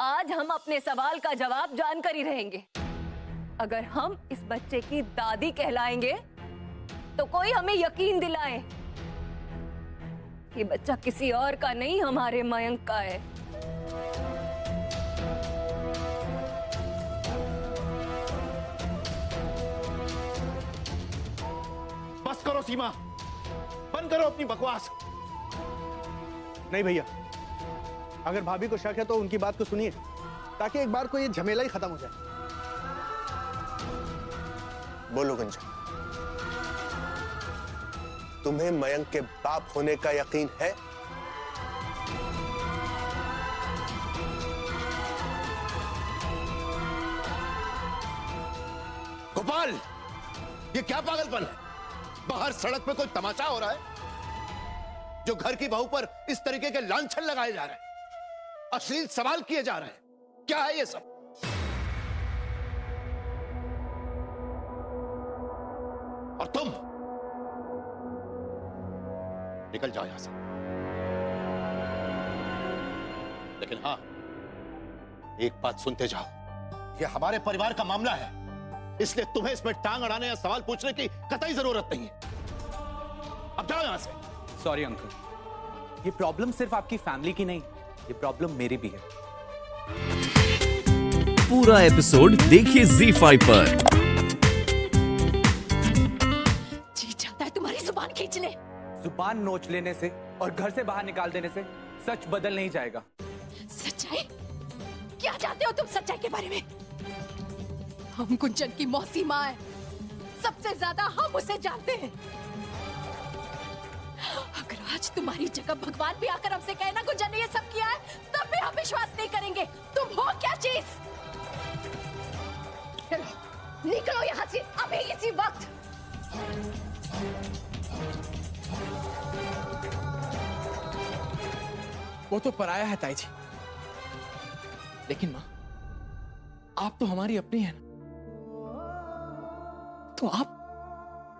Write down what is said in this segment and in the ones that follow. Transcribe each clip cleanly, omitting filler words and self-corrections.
आज हम अपने सवाल का जवाब जानकर ही रहेंगे। अगर हम इस बच्चे की दादी कहलाएंगे तो कोई हमें यकीन दिलाए कि बच्चा किसी और का नहीं, हमारे मयंक का है। बस करो सीमा, बंद करो अपनी बकवास। नहीं भैया, अगर भाभी को शक है तो उनकी बात को सुनिए, ताकि एक बार को ये झमेला ही खत्म हो जाए। बोलो गुंजन, तुम्हें मयंक के बाप होने का यकीन है? गोपाल, ये क्या पागलपन है? बाहर सड़क पे कोई तमाशा हो रहा है जो घर की बहू पर इस तरीके के लांछन लगाए जा रहे हैं, अश्लील सवाल किए जा रहे हैं। क्या है ये सब? और तुम निकल जाओ यहां से। लेकिन हां, एक बात सुनते जाओ, ये हमारे परिवार का मामला है, इसलिए तुम्हें इसमें टांग अड़ाने या सवाल पूछने की कतई जरूरत नहीं है। अब जाओ यहां से। सॉरी अंकल, ये प्रॉब्लम सिर्फ आपकी फैमिली की नहीं, ये प्रॉब्लम मेरी भी है। पूरा एपिसोड देखिए ZEE5 पर। जी चाहता है तुम्हारी जुबान खींच ले। जुबान नोच लेने से और घर से बाहर निकाल देने से सच बदल नहीं जाएगा। सच्चाई? क्या जानते हो तुम सच्चाई के बारे में? हम गुंजन की मौसी माँ है, सबसे ज्यादा हम उसे जानते हैं। अगर आज तुम्हारी जगह भगवान भी आकर हमसे कहे ना गुंजन ने ये सब किया है, तब भी हम विश्वास नहीं करेंगे। तुम हो क्या चीज? चलो निकलो यहाँ से अभी, इसी वक्त। वो तो पराया है ताई जी, लेकिन माँ आप तो हमारी अपनी है ना, तो आप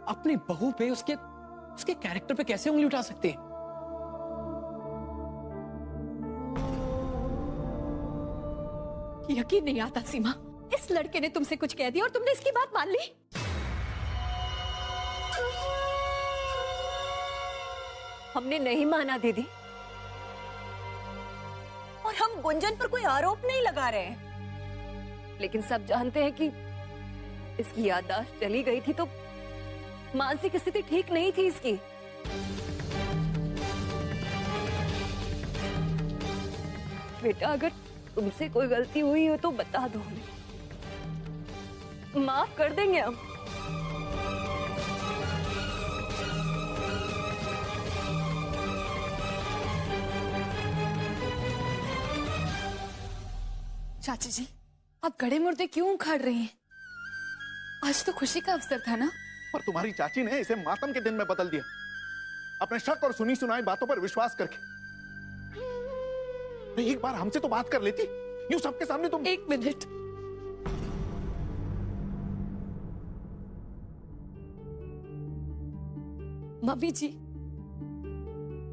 अपनी बहू पे उसके कैरेक्टर पे कैसे उंगली उठा सकते हैं? यकीन नहीं आता सीमा, इस लड़के ने तुमसे कुछ कह दिया और तुमने इसकी बात मान ली। हमने नहीं माना दीदी, और हम गुंजन पर कोई आरोप नहीं लगा रहे हैं, लेकिन सब जानते हैं कि इसकी याददाश्त चली गई थी तो मानसिक स्थिति ठीक नहीं थी इसकी। बेटा, अगर तुमसे कोई गलती हुई हो तो बता दो, माफ कर देंगे हम। चाची जी, आप गड़े मुर्दे क्यों उखाड़ रही हैं? आज तो खुशी का अवसर था ना। पर तुम्हारी चाची ने इसे मातम के दिन में बदल दिया, अपने शक और सुनी सुनाई बातों पर विश्वास करके। एक बार हमसे तो बात कर लेती, यूं सबके सामने तुम। एक मिनट, मम्मी जी,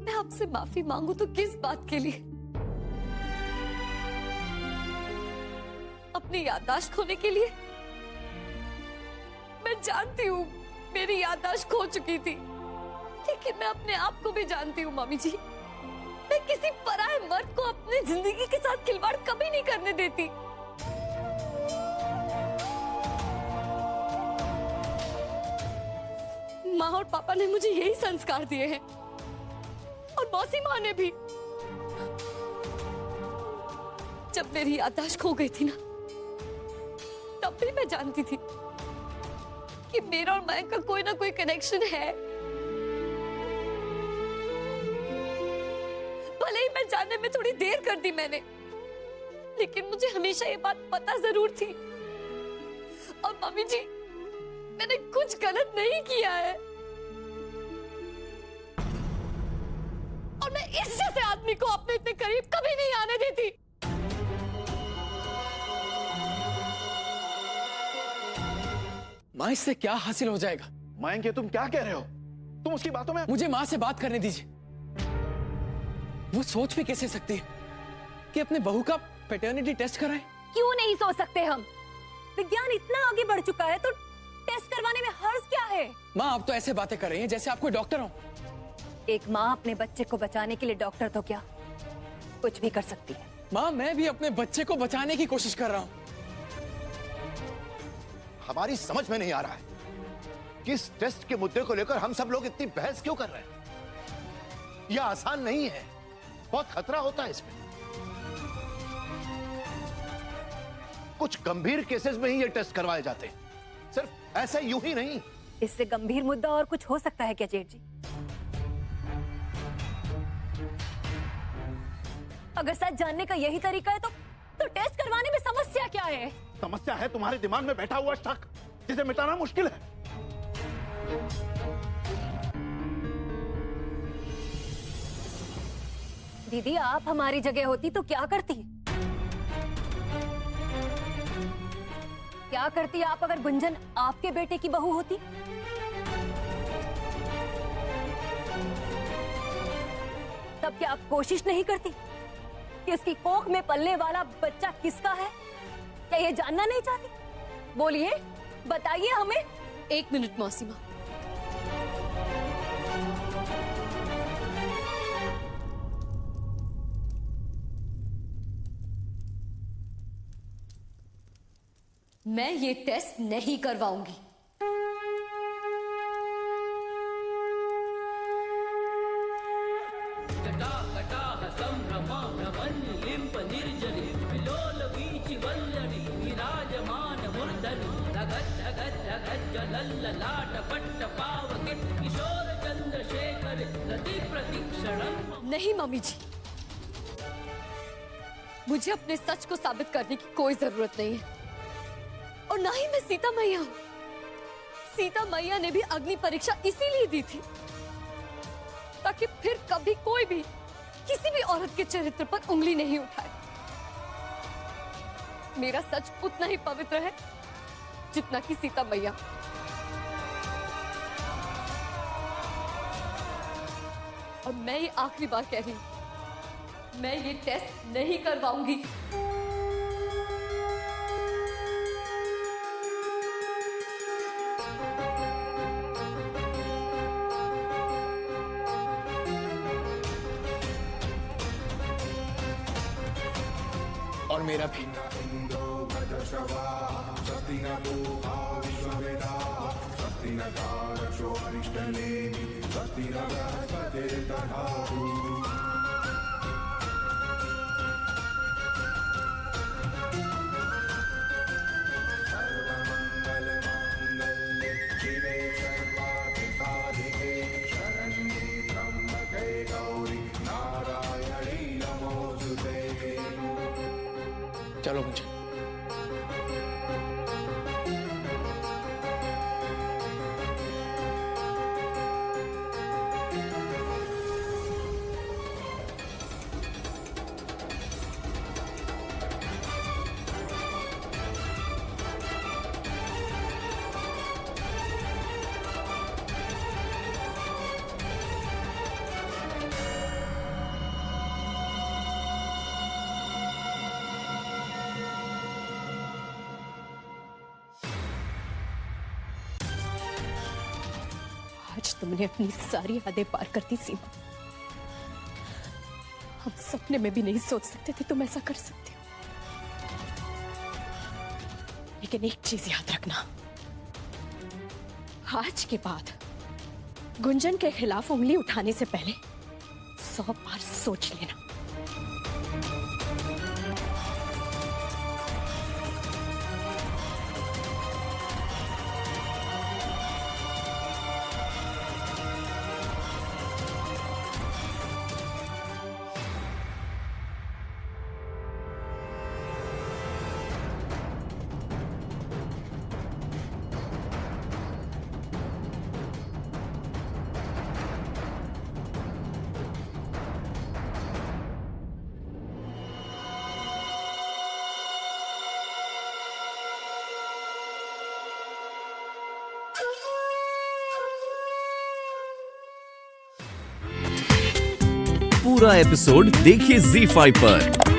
मैं आपसे माफी मांगू तो किस बात के लिए? अपनी याददाश्त खोने के लिए? मैं जानती हूँ मेरी याददाश्त खो चुकी थी, लेकिन मैं अपने आप को भी जानती हूँ मम्मी जी, मैं किसी पराये मर्द को अपनी जिंदगी के साथ खिलवाड़ कभी नहीं करने देती। माँ और पापा ने मुझे यही संस्कार दिए हैं, और मौसी माँ ने भी। जब मेरी याददाश्त खो गई थी ना, तब भी मैं जानती थी कि मेरा और मयंक का कोई ना कोई कनेक्शन है। भले ही मैं जानने में थोड़ी देर कर दी मैंने, लेकिन मुझे हमेशा ये बात पता जरूर थी। और मम्मी जी, मैंने कुछ गलत नहीं किया है, और मैं इस जैसे आदमी को अपने इतने करीब कभी नहीं आने देती। माँ, इससे क्या हासिल हो जाएगा? मयंक, तुम क्या कह रहे हो? तुम उसकी बातों में। मुझे माँ से बात करने दीजिए। वो सोच भी कैसे सकती है कि अपने बहू का पैटर्निटी टेस्ट कराएं? क्यों नहीं सोच सकते हम? विज्ञान इतना आगे बढ़ चुका है तो टेस्ट करवाने में हर्ज क्या है? माँ आप तो ऐसे बातें कर रही हैं जैसे आप कोई डॉक्टर हो। एक माँ अपने बच्चे को बचाने के लिए डॉक्टर तो क्या कुछ भी कर सकती है। माँ मैं भी अपने बच्चे को बचाने की कोशिश कर रहा हूँ। हमारी समझ में नहीं आ रहा है कि इस टेस्ट के मुद्दे को लेकर हम सब लोग इतनी बहस क्यों कर रहे हैं। यह आसान नहीं है, बहुत खतरा होता है इसमें। कुछ गंभीर केसेस में ही ये टेस्ट करवाए जाते हैं, सिर्फ ऐसे यूं ही नहीं। इससे गंभीर मुद्दा और कुछ हो सकता है क्या जेठ जी? अगर सच जानने का यही तरीका है तो टेस्ट करवाने में समस्या क्या है? समस्या है तुम्हारे दिमाग में बैठा हुआ शक जिसे मिटाना मुश्किल है। दीदी आप हमारी जगह होती तो क्या करती? क्या करती आप अगर गुंजन आपके बेटे की बहू होती? तब क्या आप कोशिश नहीं करती कि उसकी कोख में पलने वाला बच्चा किसका है? क्या ये जानना नहीं चाहती? बोलिए, बताइए हमें। 1 मिनट मौसी माँ। मैं ये टेस्ट नहीं करवाऊंगी। नहीं मम्मी जी, मुझे अपने सच को साबित करने की कोई जरूरत नहीं है और ना ही मैं सीता मैया हूं। सीता मैया ने भी अग्नि परीक्षा इसीलिए दी थी ताकि फिर कभी कोई भी किसी भी औरत के चरित्र पर उंगली नहीं उठाए। मेरा सच उतना ही पवित्र है जितना कि सीता मैया। और मैं ये आखिरी बार कह रही हूं, मैं ये टेस्ट नहीं करवाऊंगी। और मेरा भी। चलो मुझे। आज तुमने अपनी सारी हदें पार कर दी सीमा। हम सपने में भी नहीं सोच सकते थे तुम ऐसा कर सकते हो। लेकिन एक चीज याद रखना, आज के बाद गुंजन के खिलाफ उंगली उठाने से पहले 100 बार सोच लेना। पूरा एपिसोड देखिए ZEE5 पर।